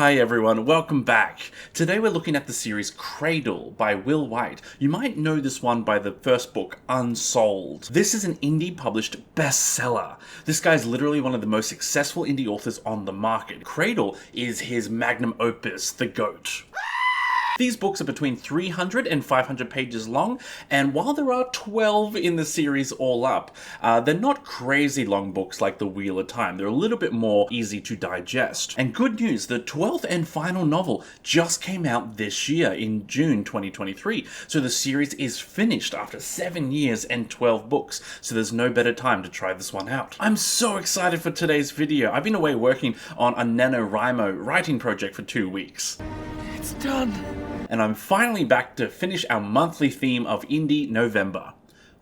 Hi everyone, welcome back. Today we're looking at the series Cradle by Will Wight. You might know this one by the first book, Unsouled. This is an indie published bestseller. This guy's literally one of the most successful indie authors on the market. Cradle is his magnum opus, the GOAT. These books are between 300 and 500 pages long, and while there are 12 in the series all up, they're not crazy long books like The Wheel of Time. They're a little bit more easy to digest. And good news, the 12th and final novel just came out this year in June 2023, so the series is finished after 7 years and 12 books, so there's no better time to try this one out. I'm so excited for today's video. I've been away working on a NaNoWriMo writing project for 2 weeks. It's done. And I'm finally back to finish our monthly theme of Indie November.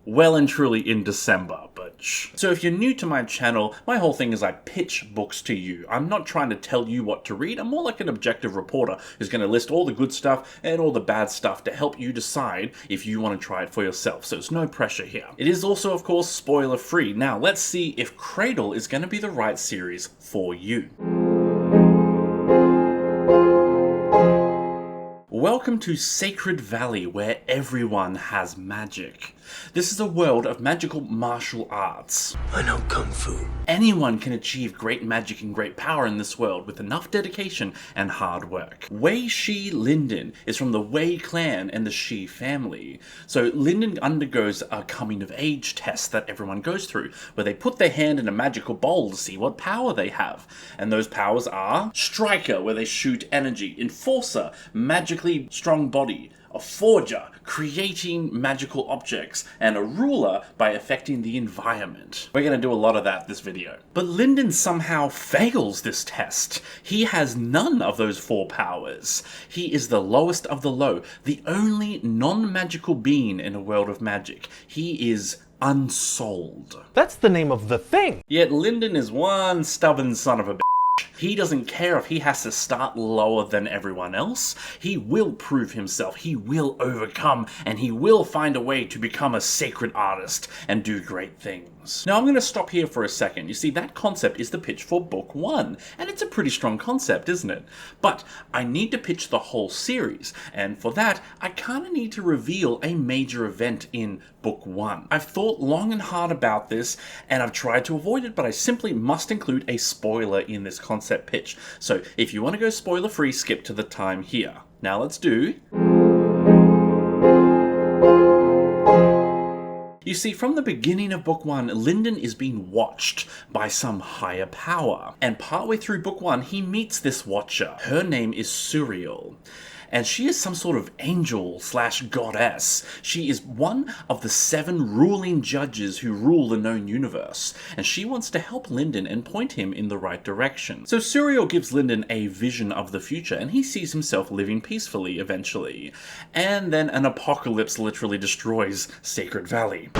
Well and truly in December, but shh. So if you're new to my channel, my whole thing is I pitch books to you. I'm not trying to tell you what to read. I'm more like an objective reporter who's going to list all the good stuff and all the bad stuff to help you decide if you want to try it for yourself. So it's no pressure here. It is also, of course, spoiler free. Now let's see if Cradle is going to be the right series for you. Welcome to Sacred Valley, where everyone has magic. This is a world of magical martial arts. I know Kung Fu. Anyone can achieve great magic and great power in this world with enough dedication and hard work. Wei Shi Lindon is from the Wei clan and the Shi family. So Lindon undergoes a coming of age test that everyone goes through, where they put their hand in a magical bowl to see what power they have. And those powers are Striker, where they shoot energy, Enforcer, magically strong body, a Forger, creating magical objects, and a Ruler by affecting the environment. We're going to do a lot of that this video. But Lindon somehow fails this test. He has none of those 4 powers. He is the lowest of the low, the only non-magical being in a world of magic. He is Unsouled. That's the name of the thing. Yet Lindon is one stubborn son of a bitch. He doesn't care if he has to start lower than everyone else. He will prove himself, he will overcome, and he will find a way to become a sacred artist and do great things. Now I'm going to stop here for a second. You see, that concept is the pitch for book 1, and it's a pretty strong concept, isn't it? But I need to pitch the whole series, and for that, I kind of need to reveal a major event in book 1. I've thought long and hard about this, and I've tried to avoid it, but I simply must include a spoiler in this concept pitch. So if you want to go spoiler free, skip to the time here. Now let's do... You see, from the beginning of book 1, Lindon is being watched by some higher power. And partway through book 1, he meets this watcher. Her name is Suriel. And she is some sort of angel / goddess. She is one of the 7 ruling judges who rule the known universe, and she wants to help Lindon and point him in the right direction. So Suriel gives Lindon a vision of the future, and he sees himself living peacefully eventually. And then an apocalypse literally destroys Sacred Valley.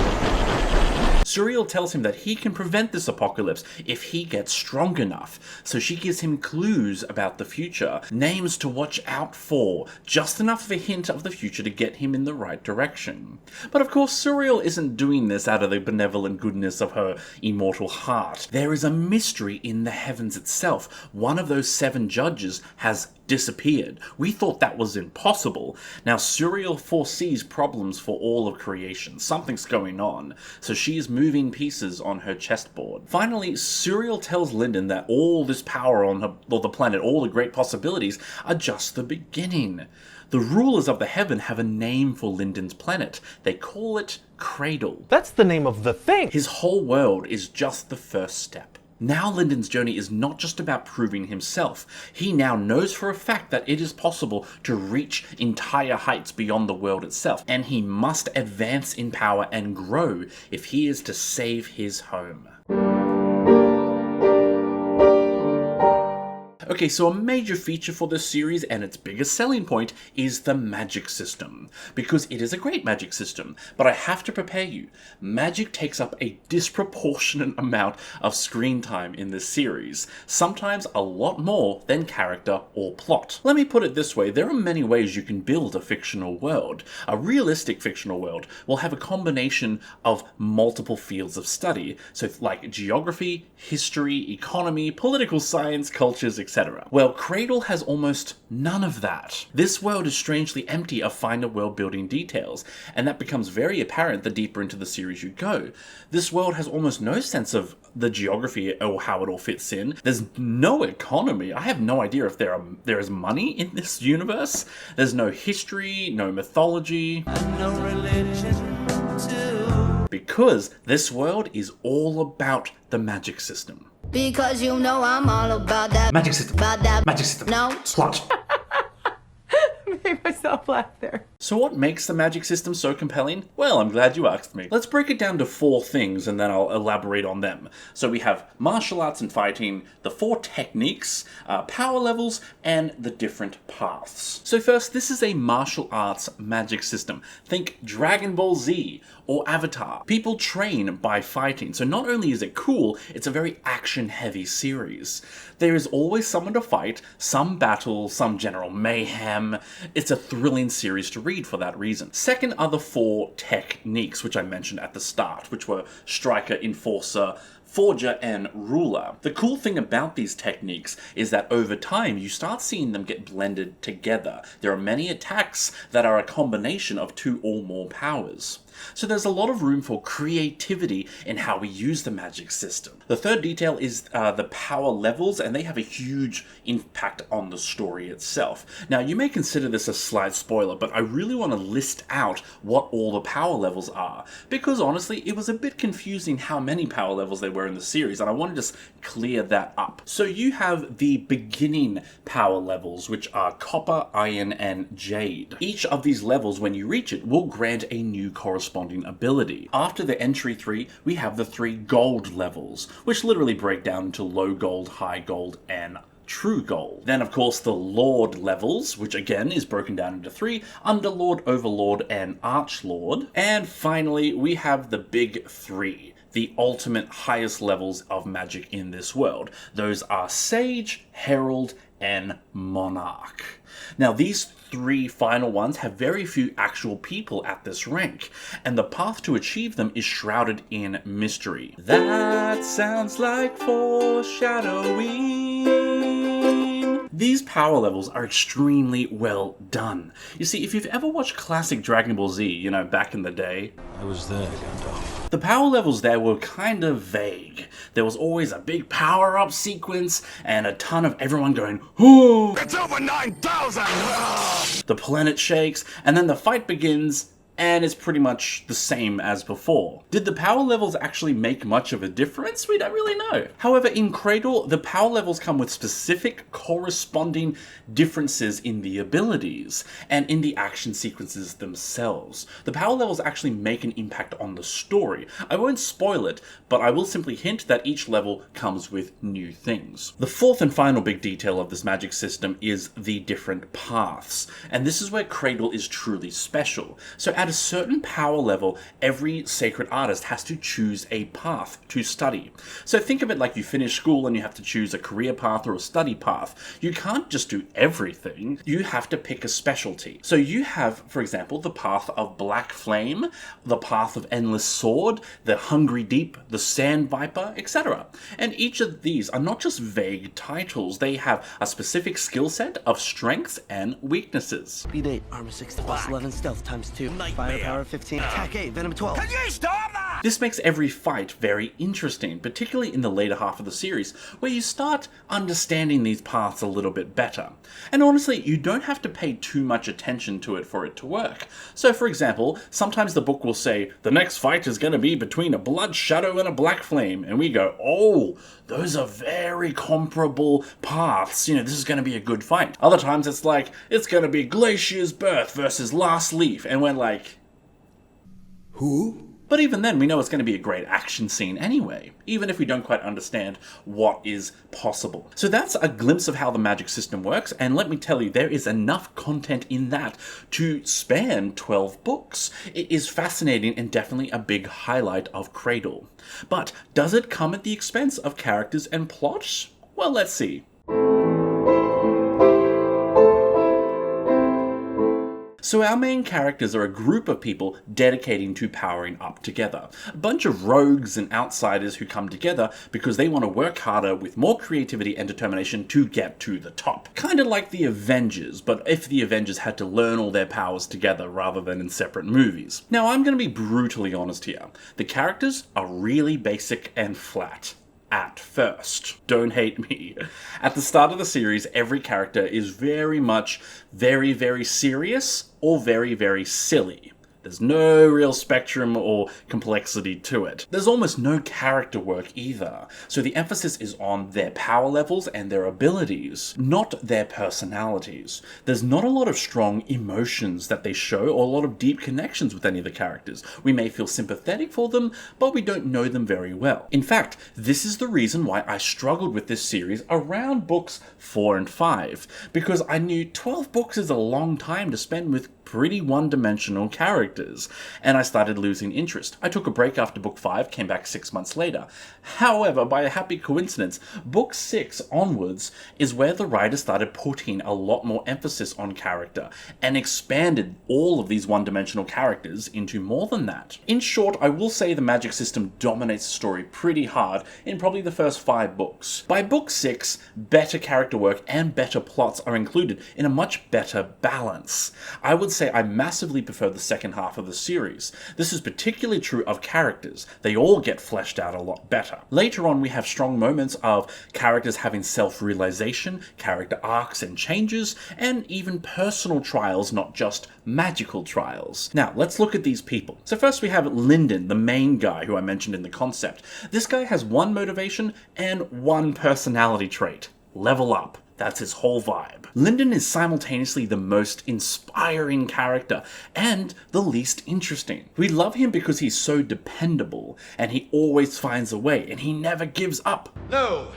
Suriel tells him that he can prevent this apocalypse if he gets strong enough, so she gives him clues about the future, names to watch out for, just enough of a hint of the future to get him in the right direction. But of course, Suriel isn't doing this out of the benevolent goodness of her immortal heart. There is a mystery in the heavens itself. One of those 7 judges has disappeared. We thought that was impossible. Now Suriel foresees problems for all of creation. Something's going on. So she is moving pieces on her chessboard. Finally, Suriel tells Lindon that all this power on the planet, all the great possibilities, are just the beginning. The rulers of the heaven have a name for Lindon's planet. They call it Cradle. That's the name of the thing. His whole world is just the first step. Now Lindon's journey is not just about proving himself. He now knows for a fact that it is possible to reach entire heights beyond the world itself, and he must advance in power and grow if he is to save his home. Okay, so a major feature for this series and its biggest selling point is the magic system, because it is a great magic system, but I have to prepare you. Magic takes up a disproportionate amount of screen time in this series, sometimes a lot more than character or plot. Let me put it this way, there are many ways you can build a fictional world. A realistic fictional world will have a combination of multiple fields of study, so like geography, history, economy, political science, cultures, etc. etc. Well, Cradle has almost none of that. This world is strangely empty of finer world building details, and that becomes very apparent the deeper into the series you go. This world has almost no sense of the geography or how it all fits in. There's no economy. I have no idea if there is money in this universe. There's no history, no mythology. And no religion too. Because this world is all about the magic system. Because you know I'm all about that Magic system. about that Magic system. No. Plot. Made myself laugh there. So what makes the magic system so compelling? Well, I'm glad you asked me. Let's break it down to 4 things and then I'll elaborate on them. So we have martial arts and fighting, the 4 techniques, power levels, and the different paths. So first, this is a martial arts magic system. Think Dragon Ball Z or Avatar. People train by fighting. So not only is it cool, it's a very action-heavy series. There is always someone to fight, some battle, some general mayhem. It's a thrilling series to read for that reason. Second are the 4 techniques, which I mentioned at the start, which were Striker, Enforcer, Forger, and Ruler. The cool thing about these techniques is that over time you start seeing them get blended together. There are many attacks that are a combination of 2 or more powers. So there's a lot of room for creativity in how we use the magic system. The third detail is the power levels, and they have a huge impact on the story itself. Now, you may consider this a slight spoiler, but I really want to list out what all the power levels are, because honestly, it was a bit confusing how many power levels there were in the series, and I want to just clear that up. So you have the beginning power levels, which are Copper, Iron, and Jade. Each of these levels, when you reach it, will grant a new corresponding ability. After the entry 3, we have the 3 gold levels, which literally break down into low gold, high gold, and true gold. Then, of course, the Lord levels, which again is broken down into 3, Underlord, Overlord, and Archlord. And finally, we have the big 3. The ultimate highest levels of magic in this world. Those are Sage, Herald, and Monarch. Now, these 3 final ones have very few actual people at this rank, and the path to achieve them is shrouded in mystery. That sounds like foreshadowing. These power levels are extremely well done. You see, if you've ever watched classic Dragon Ball Z, you know, back in the day, I was there, Gandalf. the power levels there were kind of vague. There was always a big power-up sequence and a ton of everyone going, "Ooh!" It's over 9,000! The planet shakes, and then the fight begins, and it's pretty much the same as before. Did the power levels actually make much of a difference? We don't really know. However, in Cradle, the power levels come with specific corresponding differences in the abilities and in the action sequences themselves. The power levels actually make an impact on the story. I won't spoil it, but I will simply hint that each level comes with new things. The 4th and final big detail of this magic system is the different paths, and this is where Cradle is truly special. So at a certain power level, every sacred artist has to choose a path to study. So think of it like you finish school and you have to choose a career path or a study path. You can't just do everything. You have to pick a specialty. So you have, for example, the path of Black Flame, the path of Endless Sword, the Hungry Deep, the Sand Viper, etc. And each of these are not just vague titles. They have a specific skill set of strengths and weaknesses. Speed 8, armor 60, plus 11, stealth times 2, firepower 15, attack 8, venom 12. Can you stop that? This makes every fight very interesting, particularly in the later half of the series, where you start understanding these paths a little bit better. And honestly, you don't have to pay too much attention to it for it to work. So for example, sometimes the book will say, the next fight is going to be between a Blood Shadow and a Black Flame, and we go, oh, those are very comparable paths, you know, this is going to be a good fight. Other times it's like, it's going to be Glacier's Birth versus Last Leaf, and we're like, Who? but even then, we know it's going to be a great action scene anyway, even if we don't quite understand what is possible. So that's a glimpse of how the magic system works, and let me tell you, there is enough content in that to span 12 books. It is fascinating and definitely a big highlight of Cradle. But does it come at the expense of characters and plot? Well, let's see. So our main characters are a group of people dedicating to powering up together. A bunch of rogues and outsiders who come together because they want to work harder with more creativity and determination to get to the top. Kind of like the Avengers, but if the Avengers had to learn all their powers together rather than in separate movies. Now I'm going to be brutally honest here. The characters are really basic and flat. At first. Don't hate me. At the start of the series, every character is very much very, very serious or very, very silly. There's no real spectrum or complexity to it. There's almost no character work either, so the emphasis is on their power levels and their abilities, not their personalities. There's not a lot of strong emotions that they show or a lot of deep connections with any of the characters. We may feel sympathetic for them, but we don't know them very well. In fact, this is the reason why I struggled with this series around books 4 and 5, because I knew 12 books is a long time to spend with pretty one-dimensional characters, and I started losing interest. I took a break after book 5, came back 6 months later. However, by a happy coincidence, book 6 onwards is where the writer started putting a lot more emphasis on character, and expanded all of these one-dimensional characters into more than that. In short, I will say the magic system dominates the story pretty hard in probably the first 5 books. By book 6, better character work and better plots are included in a much better balance. I would say I massively prefer the second half of the series. This is particularly true of characters. They all get fleshed out a lot better. Later on, we have strong moments of characters having self-realization, character arcs and changes, and even personal trials, not just magical trials. Now, let's look at these people. So first we have Lindon, the main guy who I mentioned in the concept. This guy has one motivation and one personality trait: level up. That's his whole vibe. Lindon is simultaneously the most inspiring character and the least interesting. We love him because he's so dependable, and he always finds a way, and he never gives up. No,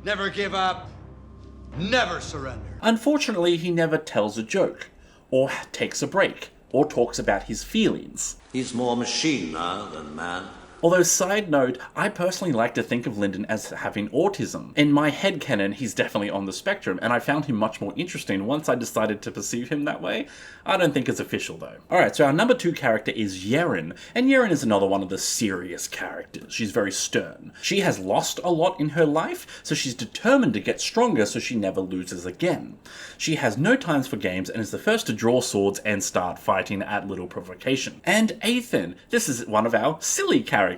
never give up, never surrender. Unfortunately, he never tells a joke, or takes a break, or talks about his feelings. He's more machine now than man. Although, side note, I personally like to think of Lindon as having autism. In my headcanon, he's definitely on the spectrum, and I found him much more interesting once I decided to perceive him that way. I don't think it's official though. Alright, so our number 2 character is Yeren, and Yeren is another one of the serious characters. She's very stern. She has lost a lot in her life, so she's determined to get stronger so she never loses again. She has no times for games and is the first to draw swords and start fighting at little provocation. And Athen, this is one of our silly characters.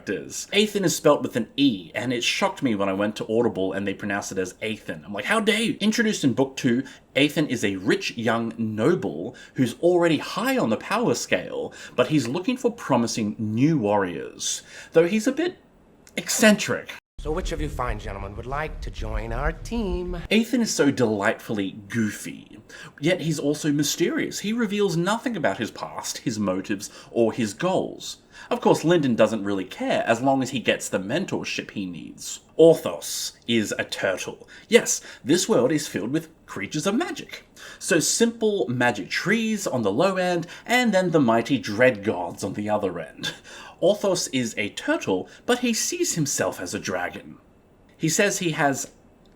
Athen is spelt with an E, and it shocked me when I went to Audible and they pronounced it as Athen. I'm like, how dare you? Introduced in book 2, Athen is a rich young noble who's already high on the power scale, but he's looking for promising new warriors, though he's a bit eccentric. So which of you fine gentlemen would like to join our team? Athen is so delightfully goofy, yet he's also mysterious. He reveals nothing about his past, his motives, or his goals. Of course, Lindon doesn't really care as long as he gets the mentorship he needs. Orthos is a turtle. Yes, this world is filled with creatures of magic. So simple magic trees on the low end, and then the mighty dread gods on the other end. Orthos is a turtle, but he sees himself as a dragon. He says he has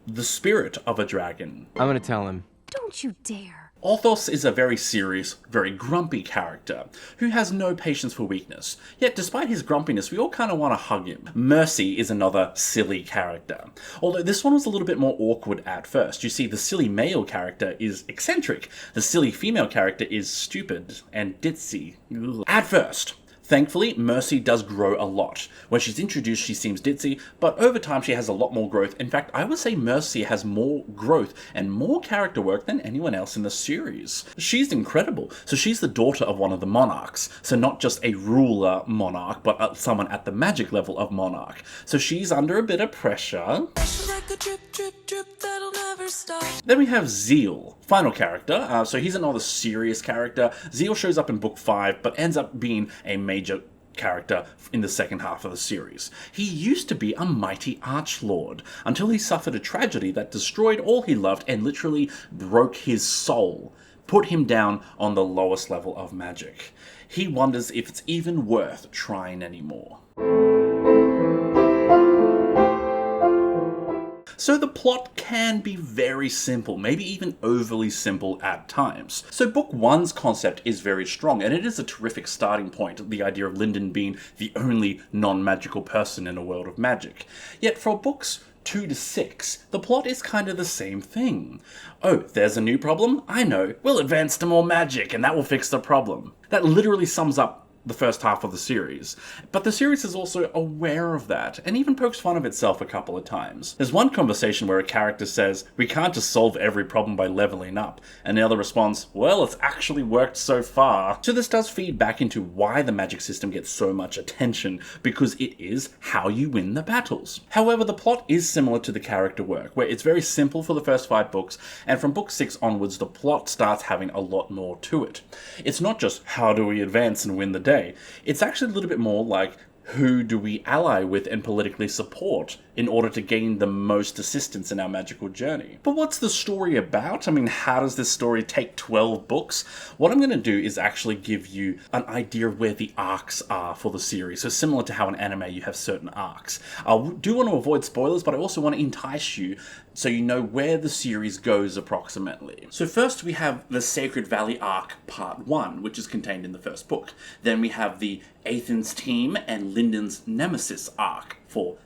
the spirit of a dragon. I'm gonna tell him. Don't you dare. Orthos is a very serious, very grumpy character, who has no patience for weakness. Yet despite his grumpiness, we all kind of want to hug him. Mercy is another silly character. Although this one was a little bit more awkward at first. You see, the silly male character is eccentric. The silly female character is stupid and ditzy. Ugh. At first. Thankfully, Mercy does grow a lot. When she's introduced, she seems ditzy, but over time she has a lot more growth. In fact, I would say Mercy has more growth and more character work than anyone else in the series. She's incredible. So she's the daughter of one of the monarchs. So not just a ruler monarch, but someone at the magic level of monarch. So she's under a bit of pressure. Like a drip, drip, drip that'll never stop. Then we have Zeal, final character. So he's another serious character. Zeal shows up in book 5, but ends up being a major character in the second half of the series. He used to be a mighty archlord, until he suffered a tragedy that destroyed all he loved and literally broke his soul, put him down on the lowest level of magic. He wonders if it's even worth trying anymore. So the plot can be very simple, maybe even overly simple at times. So book 1's concept is very strong, and it is a terrific starting point, the idea of Lindon being the only non-magical person in a world of magic. Yet for books 2 to 6, the plot is kind of the same thing. Oh, there's a new problem? I know. We'll advance to more magic, and that will fix the problem. That literally sums up the first half of the series. But the series is also aware of that, and even pokes fun of itself a couple of times. There's one conversation where a character says, "We can't just solve every problem by leveling up," and the other responds, "Well, it's actually worked so far." So this does feed back into why the magic system gets so much attention, because it is how you win the battles. However, the plot is similar to the character work, where it's very simple for the first 5 books, and from book 6 onwards, the plot starts having a lot more to it. It's not just, how do we advance and win the day? It's actually a little bit more like, who do we ally with and politically support in order to gain the most assistance in our magical journey? But what's the story about? I mean, how does this story take 12 books? What I'm going to do is actually give you an idea of where the arcs are for the series. So similar to how in anime you have certain arcs. I do want to avoid spoilers, but I also want to entice you so you know where the series goes approximately. So first we have the Sacred Valley arc part 1, which is contained in the first book. Then we have the Athens team and Lindon's Nemesis arc for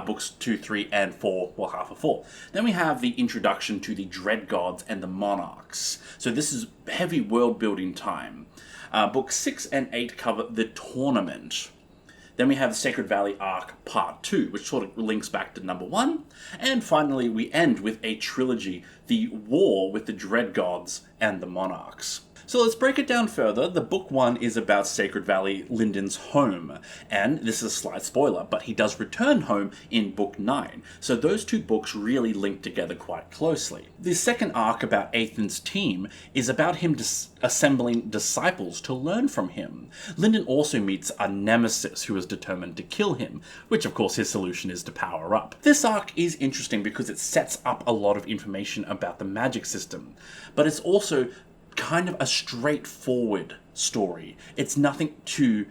books 2, 3, and 4, well, half of 4. Then we have the introduction to the Dread Gods and the Monarchs. So this is heavy world building time. Books 6 and 8 cover the tournament. Then we have the Sacred Valley arc part 2, which sort of links back to number 1. And finally, we end with a trilogy, the war with the Dread Gods and the Monarchs. So let's break it down further. The book 1 is about Sacred Valley, Lindon's home. And this is a slight spoiler, but he does return home in book 9. So those two books really link together quite closely. The second arc about Athens' team is about him assembling disciples to learn from him. Lindon also meets a nemesis who is determined to kill him, which of course his solution is to power up. This arc is interesting because it sets up a lot of information about the magic system, but it's also kind of a straightforward story. It's nothing too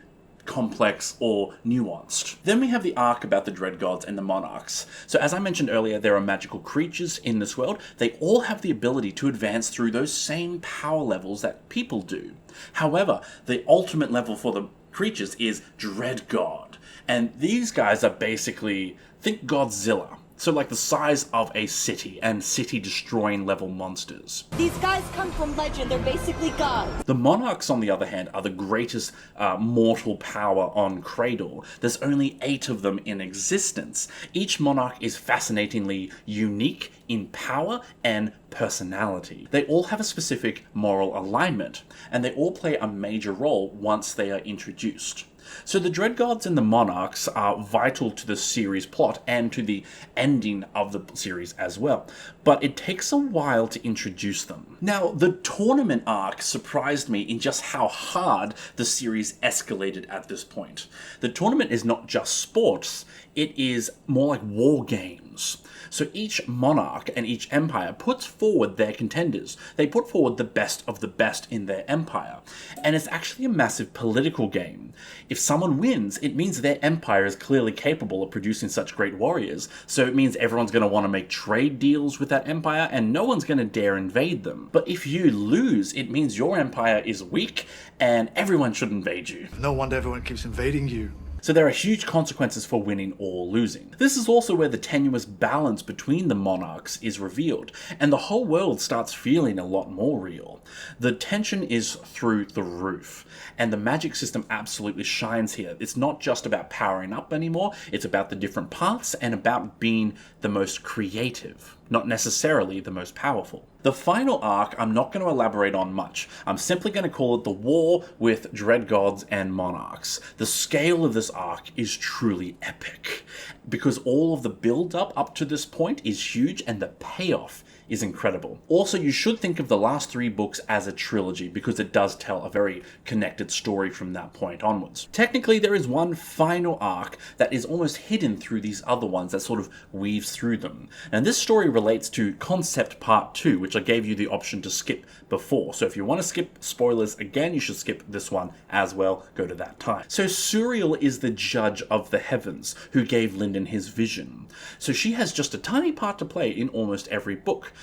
complex or nuanced. Then we have the arc about the Dread Gods and the Monarchs. So as I mentioned earlier, there are magical creatures in this world. They all have the ability to advance through those same power levels that people do. However, the ultimate level for the creatures is Dread God. And these guys are basically, think Godzilla. So like the size of a city and city-destroying level monsters. These guys come from legend, they're basically gods. The Monarchs, on the other hand, are the greatest mortal power on Cradle. There's only 8 of them in existence. Each monarch is fascinatingly unique in power and personality. They all have a specific moral alignment, and they all play a major role once they are introduced. So the Dread Gods and the Monarchs are vital to the series plot and to the ending of the series as well, but it takes a while to introduce them. Now, the tournament arc surprised me in just how hard the series escalated at this point. The tournament is not just sports, it is more like war games. So each monarch and each empire puts forward their contenders. They put forward the best of the best in their empire. And it's actually a massive political game. If someone wins, it means their empire is clearly capable of producing such great warriors. So it means everyone's going to want to make trade deals with that empire and no one's going to dare invade them. But if you lose, it means your empire is weak and everyone should invade you. No wonder everyone keeps invading you. So there are huge consequences for winning or losing. This is also where the tenuous balance between the monarchs is revealed, and the whole world starts feeling a lot more real. The tension is through the roof, and the magic system absolutely shines here. It's not just about powering up anymore, it's about the different paths and about being the most creative, not necessarily the most powerful. The final arc I'm not going to elaborate on much. I'm simply going to call it the war with Dread Gods and Monarchs. The scale of this arc is truly epic, because all of the build-up to this point is huge and the payoff is incredible. Also, you should think of the last 3 books as a trilogy because it does tell a very connected story from that point onwards. Technically, there is one final arc that is almost hidden through these other ones that sort of weaves through them. And this story relates to Concept Part 2, which I gave you the option to skip before. So if you want to skip spoilers again, you should skip this one as well. Go to that time. So Suriel is the judge of the heavens who gave Lindon his vision. So she has just a tiny part to play in almost every book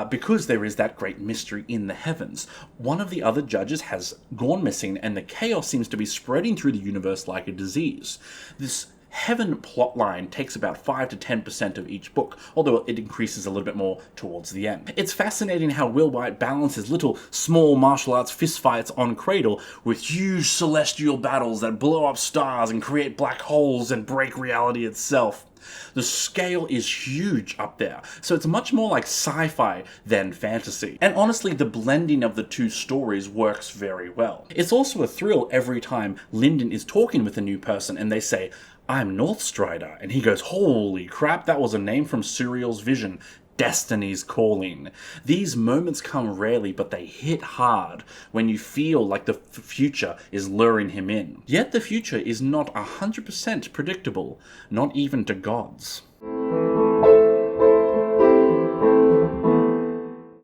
because there is that great mystery in the heavens. One of the other judges has gone missing and the chaos seems to be spreading through the universe like a disease. This Heaven plotline takes about 5 to 10% of each book, although it increases a little bit more towards the end. It's fascinating how Will Wight balances little small martial arts fistfights on Cradle with huge celestial battles that blow up stars and create black holes and break reality itself. The scale is huge up there, so it's much more like sci-fi than fantasy. And honestly, the blending of the two stories works very well. It's also a thrill every time Lindon is talking with a new person and they say, "I'm Northstrider," and he goes, "Holy crap, that was a name from Suriel's vision. Destiny's calling." These moments come rarely, but they hit hard when you feel like the future is luring him in. Yet the future is not 100% predictable, not even to gods.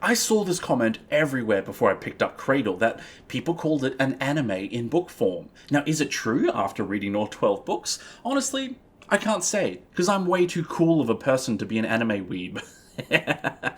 I saw this comment everywhere before I picked up Cradle that people called it an anime in book form. Now, is it true after reading all 12 books? Honestly, I can't say, because I'm way too cool of a person to be an anime weeb.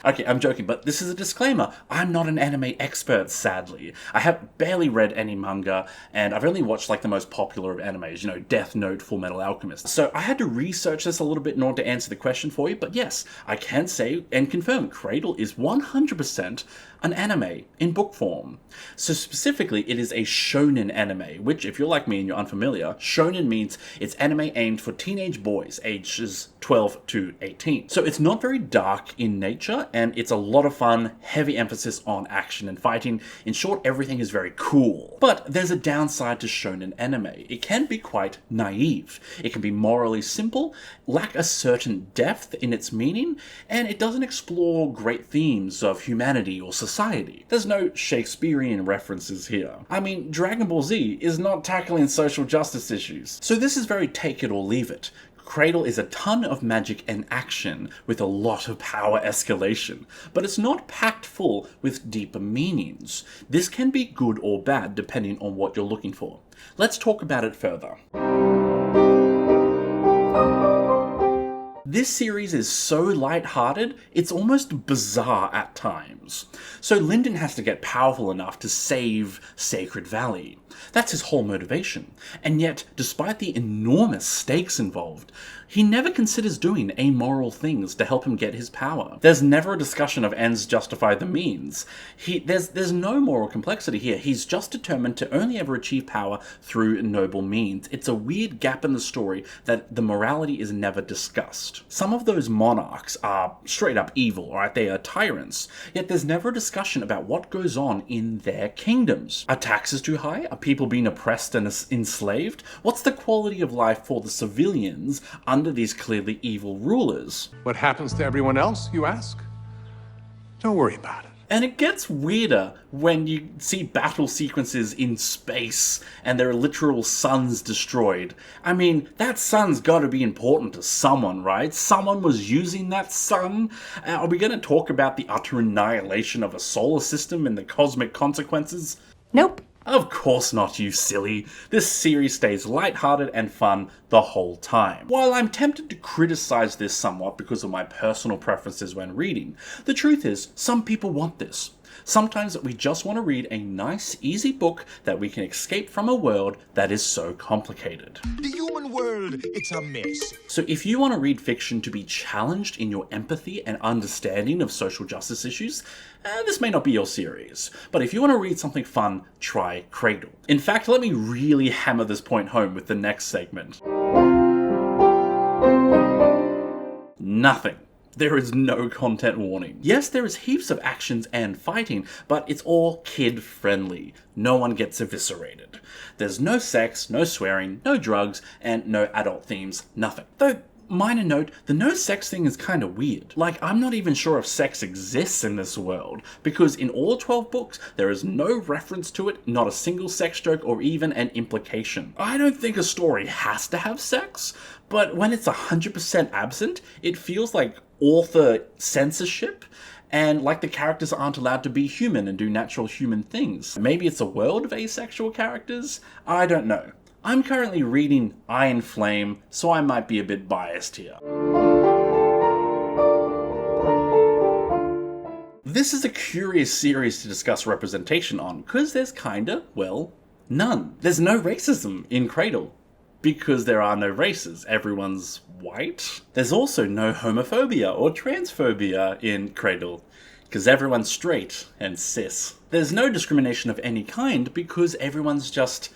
Okay, I'm joking, but this is a disclaimer. I'm not an anime expert, sadly. I have barely read any manga, and I've only watched like the most popular of animes, you know, Death Note, Full Metal Alchemist. So I had to research this a little bit in order to answer the question for you, but yes, I can say and confirm Cradle is 100% an anime in book form. So specifically, it is a shonen anime, which, if you're like me and you're unfamiliar, shonen means it's anime aimed for teenage boys, ages 12 to 18. So it's not very dark in nature, and it's a lot of fun, heavy emphasis on action and fighting. In short, everything is very cool. But there's a downside to shonen anime. It can be quite naive. It can be morally simple, lack a certain depth in its meaning, and it doesn't explore great themes of humanity or society. There's no Shakespearean references here. I mean, Dragon Ball Z is not tackling social justice issues. So this is very take it or leave it. Cradle is a ton of magic and action with a lot of power escalation, but it's not packed full with deeper meanings. This can be good or bad depending on what you're looking for. Let's talk about it further. This series is so lighthearted, it's almost bizarre at times. So Lindon has to get powerful enough to save Sacred Valley. That's his whole motivation. And yet, despite the enormous stakes involved, he never considers doing amoral things to help him get his power. There's never a discussion of ends justify the means. There's no moral complexity here. He's just determined to only ever achieve power through noble means. It's a weird gap in the story that the morality is never discussed. Some of those monarchs are straight up evil, right? They are tyrants. Yet there's never a discussion about what goes on in their kingdoms. Are taxes too high? Are people being oppressed and enslaved? What's the quality of life for the civilians under these clearly evil rulers? What happens to everyone else, you ask? Don't worry about it. And it gets weirder when you see battle sequences in space and there are literal suns destroyed. I mean, that sun's gotta be important to someone, right? Someone was using that sun? Are we gonna talk about the utter annihilation of a solar system and the cosmic consequences? Nope. Of course not, you silly. This series stays lighthearted and fun the whole time. While I'm tempted to criticize this somewhat because of my personal preferences when reading, the truth is, some people want this. Sometimes we just want to read a nice, easy book that we can escape from a world that is so complicated. The human world, it's a mess. So if you want to read fiction to be challenged in your empathy and understanding of social justice issues, this may not be your series. But if you want to read something fun, try Cradle. In fact, let me really hammer this point home with the next segment. Nothing. There is no content warning. Yes, there is heaps of actions and fighting, but it's all kid-friendly. No one gets eviscerated. There's no sex, no swearing, no drugs, and no adult themes, nothing. Though, minor note, the no sex thing is kind of weird. Like, I'm not even sure if sex exists in this world, because in all 12 books, there is no reference to it, not a single sex joke or even an implication. I don't think a story has to have sex, but when it's 100% absent, it feels like author censorship, and like the characters aren't allowed to be human and do natural human things. Maybe it's a world of asexual characters? I don't know. I'm currently reading Iron Flame, so I might be a bit biased here. This is a curious series to discuss representation on, because there's kinda, well, none. There's no racism in Cradle, because there are no races. Everyone's white. There's also no homophobia or transphobia in Cradle, because everyone's straight and cis. There's no discrimination of any kind, because everyone's just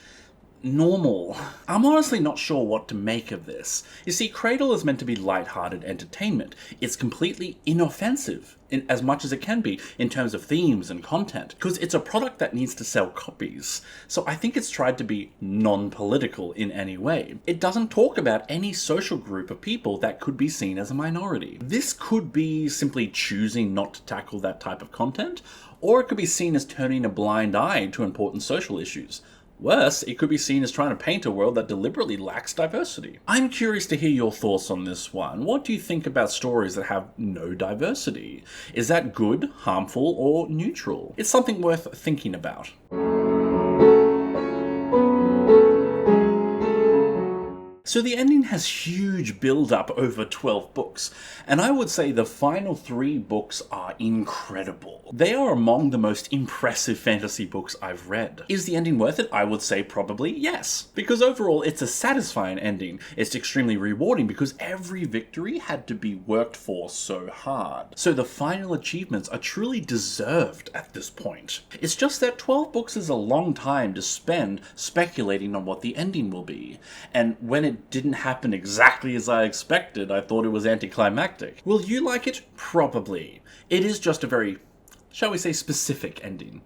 normal. I'm honestly not sure what to make of this. You see, Cradle is meant to be lighthearted entertainment. It's completely inoffensive, in as much as it can be, in terms of themes and content, because it's a product that needs to sell copies. So I think it's tried to be non-political in any way. It doesn't talk about any social group of people that could be seen as a minority. This could be simply choosing not to tackle that type of content, or it could be seen as turning a blind eye to important social issues. Worse, it could be seen as trying to paint a world that deliberately lacks diversity. I'm curious to hear your thoughts on this one. What do you think about stories that have no diversity? Is that good, harmful, or neutral? It's something worth thinking about. So the ending has huge build-up over 12 books, and I would say the final 3 books are incredible. They are among the most impressive fantasy books I've read. Is the ending worth it? I would say probably yes, because overall it's a satisfying ending. It's extremely rewarding because every victory had to be worked for so hard. So the final achievements are truly deserved at this point. It's just that 12 books is a long time to spend speculating on what the ending will be, and when it didn't happen exactly as I expected, I thought it was anticlimactic. Will you like it? Probably. It is just a very, shall we say, specific ending.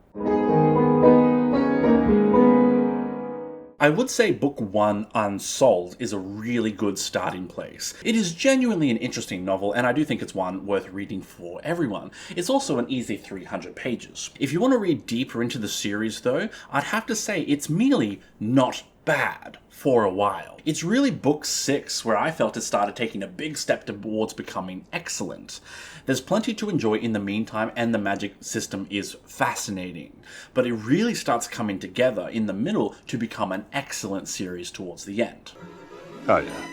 I would say Book 1, Unsouled, is a really good starting place. It is genuinely an interesting novel, and I do think it's one worth reading for everyone. It's also an easy 300 pages. If you want to read deeper into the series, though, I'd have to say it's merely not bad for a while. It's really book 6 where I felt it started taking a big step towards becoming excellent. There's plenty to enjoy in the meantime, and the magic system is fascinating, but it really starts coming together in the middle to become an excellent series towards the end. Oh yeah,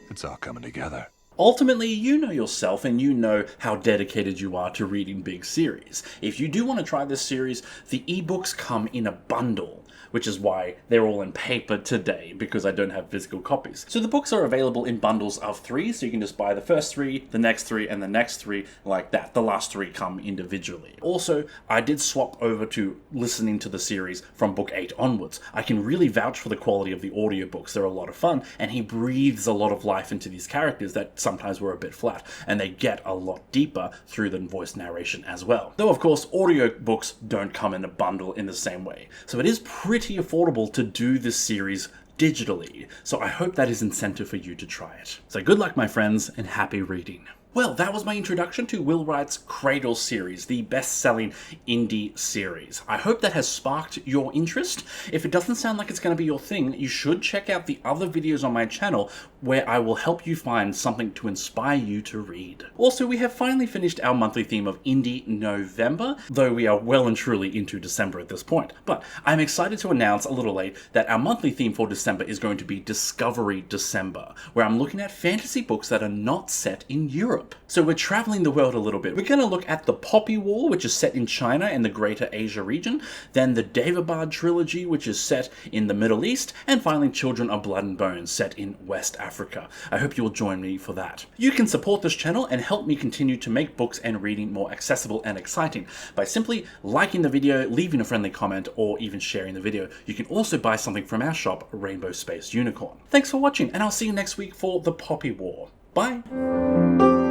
it's all coming together. Ultimately, you know yourself and you know how dedicated you are to reading big series. If you do want to try this series, the ebooks come in a bundle, which is why they're all in paper today, because I don't have physical copies. So the books are available in bundles of 3, so you can just buy the first 3, the next 3, and the next 3 like that. The last 3 come individually. Also, I did swap over to listening to the series from book 8 onwards. I can really vouch for the quality of the audiobooks. They're a lot of fun, and he breathes a lot of life into these characters that sometimes were a bit flat, and they get a lot deeper through the voice narration as well. Though of course, audiobooks don't come in a bundle in the same way. So it is pretty affordable to do this series digitally, so I hope that is incentive for you to try it. So good luck, my friends, and happy reading. Well, that was my introduction to Will Wight's Cradle series, the best-selling indie series. I hope that has sparked your interest. If it doesn't sound like it's going to be your thing, you should check out the other videos on my channel where I will help you find something to inspire you to read. Also, we have finally finished our monthly theme of Indie November, though we are well and truly into December at this point. But I'm excited to announce a little late that our monthly theme for December is going to be Discovery December, where I'm looking at fantasy books that are not set in Europe. So we're traveling the world a little bit. We're going to look at the Poppy War, which is set in China and the Greater Asia region, then the Daevabad trilogy, which is set in the Middle East, and finally Children of Blood and Bones, set in West Africa. I hope you'll join me for that. You can support this channel and help me continue to make books and reading more accessible and exciting by simply liking the video, leaving a friendly comment, or even sharing the video. You can also buy something from our shop, Rainbow Space Unicorn. Thanks for watching, and I'll see you next week for the Poppy War. Bye!